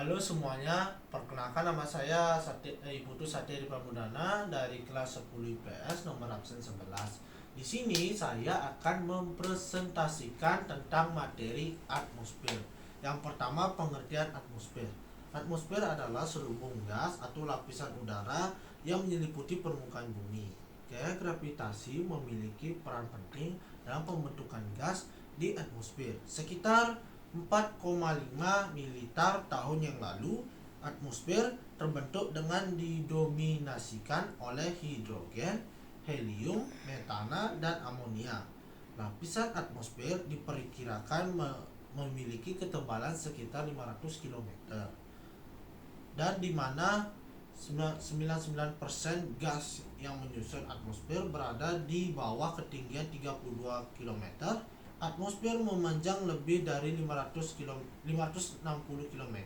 Halo semuanya, perkenalkan nama saya Iputu Satya di Pramudana dari kelas 10 IPS nomor absen 11. Di sini saya akan mempresentasikan tentang materi atmosfer. Yang pertama, pengertian atmosfer. Atmosfer adalah selubung gas atau lapisan udara yang menyelimuti permukaan bumi. Gaya gravitasi memiliki peran penting dalam pembentukan gas di atmosfer. Sekitar 4,5 miliar tahun yang lalu, atmosfer terbentuk dengan didominasikan oleh hidrogen, helium, metana, dan amonia. Lapisan atmosfer diperkirakan memiliki ketebalan sekitar 500 km, dan di mana 99% gas yang menyusun atmosfer berada di bawah ketinggian 32 km. Atmosfer memanjang lebih dari 560 km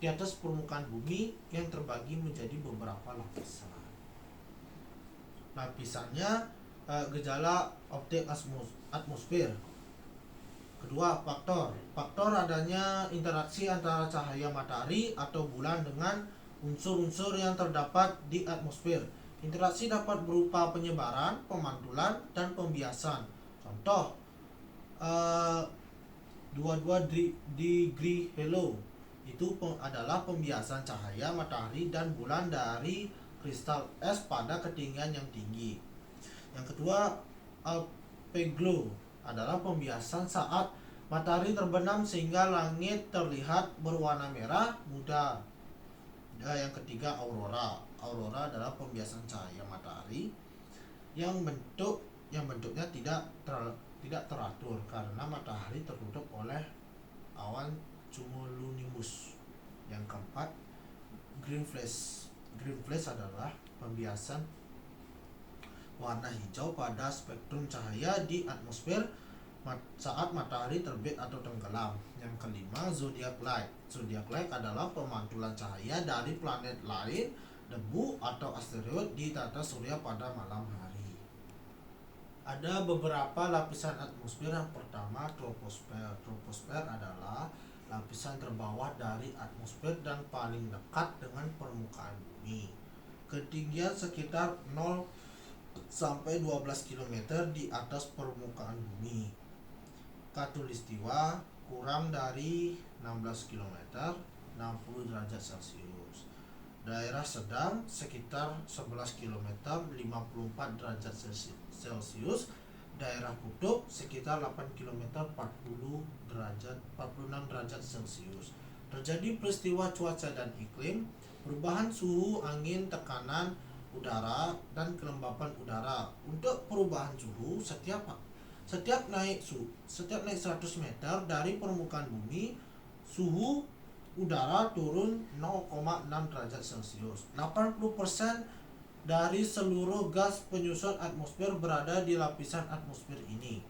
di atas permukaan bumi yang terbagi menjadi beberapa lapisan. Lapisannya, gejala optik atmosfer. Kedua, faktor adanya interaksi antara cahaya matahari atau bulan dengan unsur-unsur yang terdapat di atmosfer. Interaksi dapat berupa penyebaran, pemantulan, dan pembiasan. Contoh, 22 degree halo itu adalah pembiasan cahaya matahari dan bulan dari kristal es pada ketinggian yang tinggi. Yang kedua, alpeglow adalah pembiasan saat matahari terbenam sehingga langit terlihat berwarna merah muda. Yang ketiga, aurora. Aurora adalah pembiasan cahaya matahari yang bentuknya tidak teratur karena matahari tertutup oleh awan cumulonimbus. Yang keempat, green flash. Green flash adalah pembiasan warna hijau pada spektrum cahaya di atmosfer saat matahari terbit atau tenggelam. Yang kelima, zodiac light. Zodiac light adalah pemantulan cahaya dari planet lain, debu atau asteroid di tata surya pada malam hari. Ada beberapa lapisan atmosfer. Yang pertama, troposfer. Troposfer adalah lapisan terbawah dari atmosfer dan paling dekat dengan permukaan bumi. Ketinggian sekitar 0 sampai 12 km di atas permukaan bumi. Khatulistiwa kurang dari 16 km, 60 derajat Celcius. Daerah sedang sekitar 11 km, 54 derajat Celcius. Daerah kutub sekitar 8 km, 46 derajat Celcius. Terjadi peristiwa cuaca dan iklim, perubahan suhu, angin, tekanan udara, dan kelembapan udara. Untuk perubahan suhu, setiap naik 100 meter dari permukaan bumi, suhu udara turun 0,6 derajat Celcius. 80% dari seluruh gas penyusun atmosfer berada di lapisan atmosfer ini.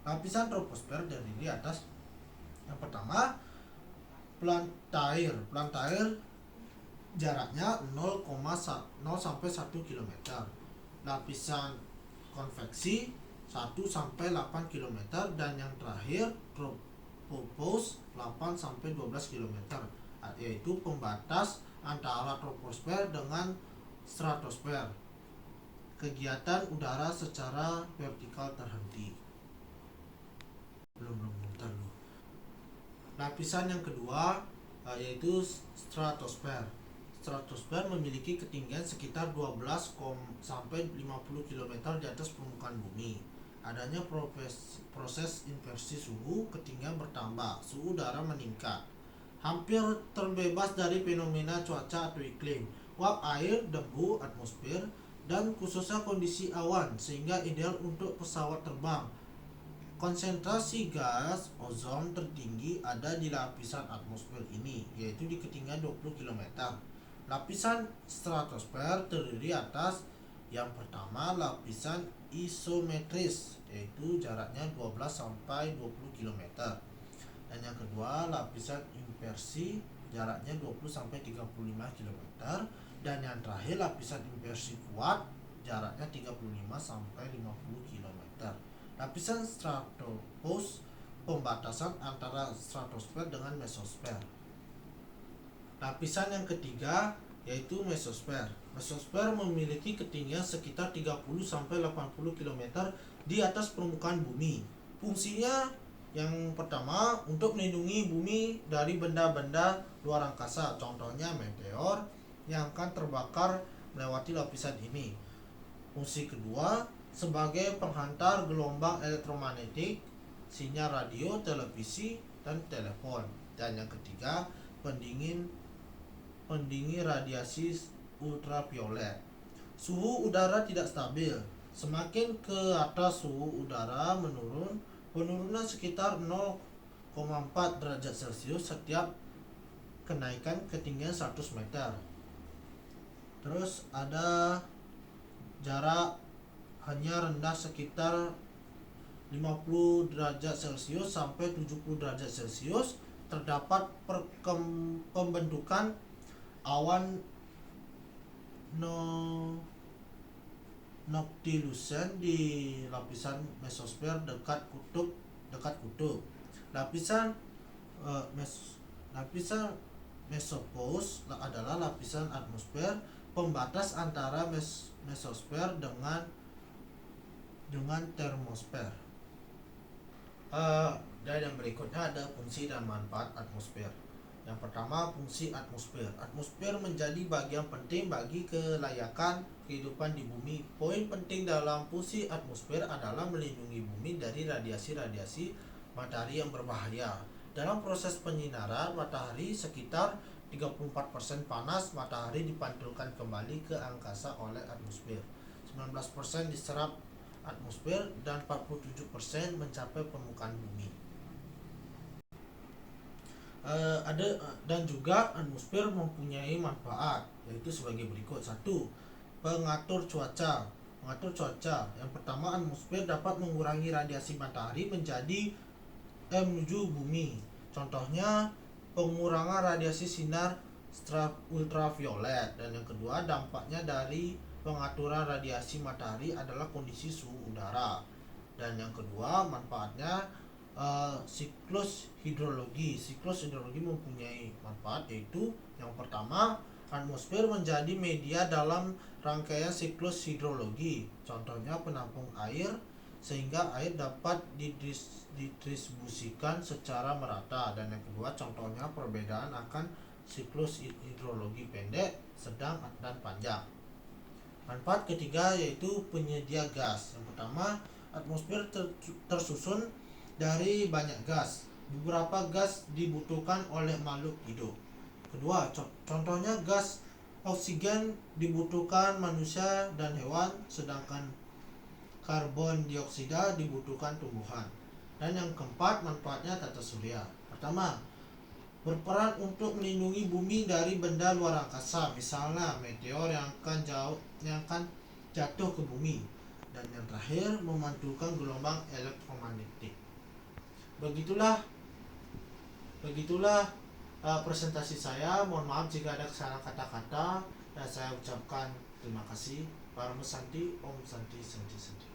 Lapisan troposfer terdiri atas, yang pertama, plantair. Plantair jaraknya 0 sampai 1 km. Lapisan konveksi 1 sampai 8 km, dan yang terakhir tropopause 8 sampai 12 km, yaitu pembatas antara troposfer dengan stratosfer. Kegiatan udara secara vertikal terhenti. Bentar dulu. Lapisan yang kedua yaitu stratosfer. Stratosfer memiliki ketinggian sekitar 12 sampai 50 km di atas permukaan bumi. Adanya proses inversi suhu, ketinggian bertambah, suhu udara meningkat. Hampir terbebas dari fenomena cuaca atau iklim, uap air, debu, atmosfer, dan khususnya kondisi awan, sehingga ideal untuk pesawat terbang. Konsentrasi gas ozon tertinggi ada di lapisan atmosfer ini, yaitu di ketinggian 20 km. Lapisan stratosfer terdiri atas, yang pertama, lapisan isometris, yaitu jaraknya 12 sampai 20 km. Dan yang kedua, lapisan inversi, jaraknya 20 sampai 35 km. Dan yang terakhir, lapisan inversi kuat, jaraknya 35 sampai 50 km. Lapisan stratopause, pembatasan antara stratosfer dengan mesosfer. Lapisan yang ketiga yaitu mesosfer. Mesosfer memiliki ketinggian sekitar 30-80 km di atas permukaan bumi. Fungsinya yang pertama untuk melindungi bumi dari benda-benda luar angkasa, contohnya meteor yang akan terbakar melewati lapisan ini. Fungsi kedua sebagai penghantar gelombang elektromagnetik, sinyal radio, televisi, dan telepon. Dan yang ketiga, pendingin radiasi ultraviolet. Suhu udara tidak stabil. Semakin ke atas suhu udara menurun, penurunan sekitar 0,4 derajat Celcius setiap kenaikan ketinggian 100 meter. Terus ada jarak hanya rendah sekitar 50 derajat Celcius sampai 70 derajat Celcius terdapat pembentukan awan noctilucent di lapisan mesosfer dekat kutub. Lapisan mesopause adalah lapisan atmosfer pembatas antara mesosfer dengan termosfer. Dan yang berikutnya ada fungsi dan manfaat atmosfer. Yang pertama, fungsi atmosfer. Atmosfer menjadi bagian penting bagi kelayakan kehidupan di bumi. Poin penting dalam fungsi atmosfer adalah melindungi bumi dari radiasi-radiasi matahari yang berbahaya. Dalam proses penyinaran matahari, sekitar 34% panas matahari dipantulkan kembali ke angkasa oleh atmosfer. 19% diserap atmosfer dan 47% mencapai permukaan bumi. Dan juga atmosfer mempunyai manfaat, yaitu sebagai berikut. 1. Pengatur cuaca. Yang pertama, atmosfer dapat mengurangi radiasi matahari menuju bumi. Contohnya pengurangan radiasi sinar ultraviolet. Dan yang kedua, dampaknya dari pengaturan radiasi matahari adalah kondisi suhu udara. Dan yang kedua, manfaatnya siklus hidrologi mempunyai manfaat, yaitu yang pertama, atmosfer menjadi media dalam rangkaian siklus hidrologi, contohnya penampung air sehingga air dapat didistribusikan secara merata. Dan yang kedua, contohnya perbedaan akan siklus hidrologi pendek, sedang, dan panjang. Manfaat ketiga yaitu penyedia gas. Yang pertama, atmosfer tersusun dari banyak gas. Beberapa gas dibutuhkan oleh makhluk hidup. Kedua, contohnya gas oksigen dibutuhkan manusia dan hewan, sedangkan karbon dioksida dibutuhkan tumbuhan. Dan yang keempat, manfaatnya tata surya. Pertama, berperan untuk melindungi bumi dari benda luar angkasa, misalnya meteor yang akan jatuh ke bumi. Dan yang terakhir, memantulkan gelombang elektromagnetik. Begitulah presentasi saya. Mohon maaf jika ada kesalahan kata-kata, dan saya ucapkan terima kasih. Para Santi, Om Santi, Santi, Santi.